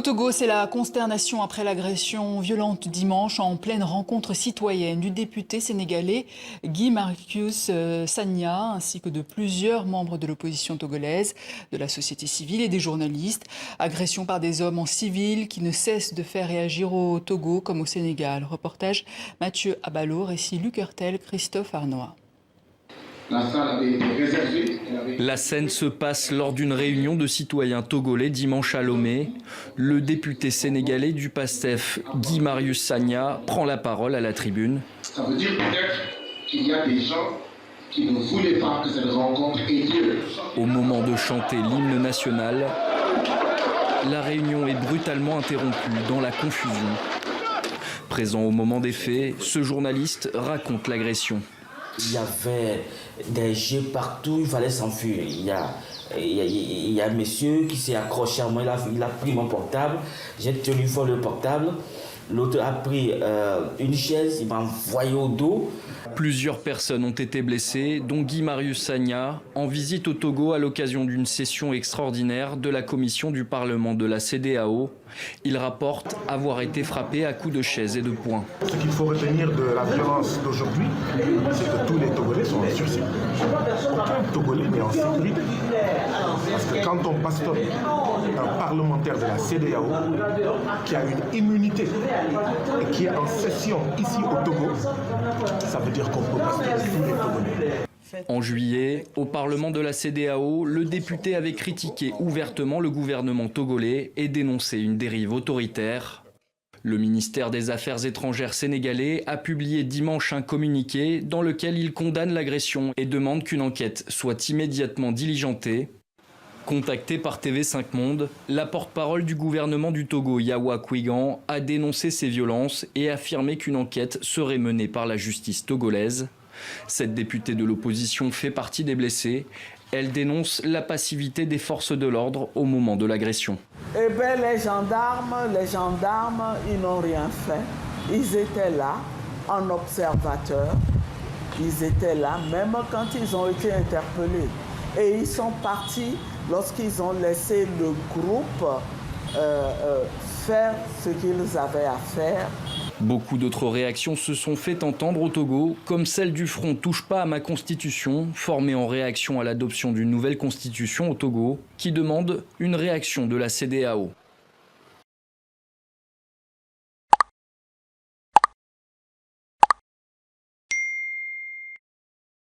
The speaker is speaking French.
Au Togo, c'est la consternation après l'agression violente dimanche en pleine rencontre citoyenne du député sénégalais Guy Marius Sagna ainsi que de plusieurs membres de l'opposition togolaise, de la société civile et des journalistes. Agression par des hommes en civil qui ne cessent de faire réagir au Togo comme au Sénégal. Reportage Mathieu Abalo, récit Luc Hurtel, Christophe Arnois. La salle avait été réservée. La scène se passe lors d'une réunion de citoyens togolais dimanche à Lomé. Le député sénégalais du PASTEF, Guy Marius Sagna, prend la parole à la tribune. Ça veut dire peut-être qu'il y a des gens qui ne voulaient pas que cette rencontre ait lieu. Au moment de chanter l'hymne national, la réunion est brutalement interrompue dans la confusion. Présent au moment des faits, ce journaliste raconte l'agression. Il y avait des jets partout, il fallait s'enfuir. Il y a un monsieur qui s'est accroché à moi, il a pris mon portable, j'ai tenu fort le portable. L'autre a pris une chaise, il m'a envoyé au dos. Plusieurs personnes ont été blessées, dont Guy Marius Sagna, en visite au Togo à l'occasion d'une session extraordinaire de la commission du Parlement de la CEDEAO. Il rapporte avoir été frappé à coups de chaise et de poing. Ce qu'il faut retenir de la violence d'aujourd'hui, c'est que tous les Togolais sont en sursis. Aucun Togolais n'est en sécurité. Parce que quand on bastonne un parlementaire de la CEDEAO qui a une immunité et qui est en session ici au Togo, ça veut dire qu'on peut bastonner tous les Togolais. En juillet, au Parlement de la CEDEAO, le député avait critiqué ouvertement le gouvernement togolais et dénoncé une dérive autoritaire. Le ministère des Affaires étrangères sénégalais a publié dimanche un communiqué dans lequel il condamne l'agression et demande qu'une enquête soit immédiatement diligentée. Contacté par TV5 Monde, la porte-parole du gouvernement du Togo, Yawa Kwigan, a dénoncé ces violences et affirmé qu'une enquête serait menée par la justice togolaise. Cette députée de l'opposition fait partie des blessés. Elle dénonce la passivité des forces de l'ordre au moment de l'agression. Eh bien, les gendarmes, ils n'ont rien fait. Ils étaient là, en observateur. Ils étaient là, même quand ils ont été interpellés. Et ils sont partis lorsqu'ils ont laissé le groupe faire ce qu'ils avaient à faire. Beaucoup d'autres réactions se sont fait entendre au Togo, comme celle du Front Touche pas à ma constitution, formé en réaction à l'adoption d'une nouvelle constitution au Togo, qui demande une réaction de la CEDEAO.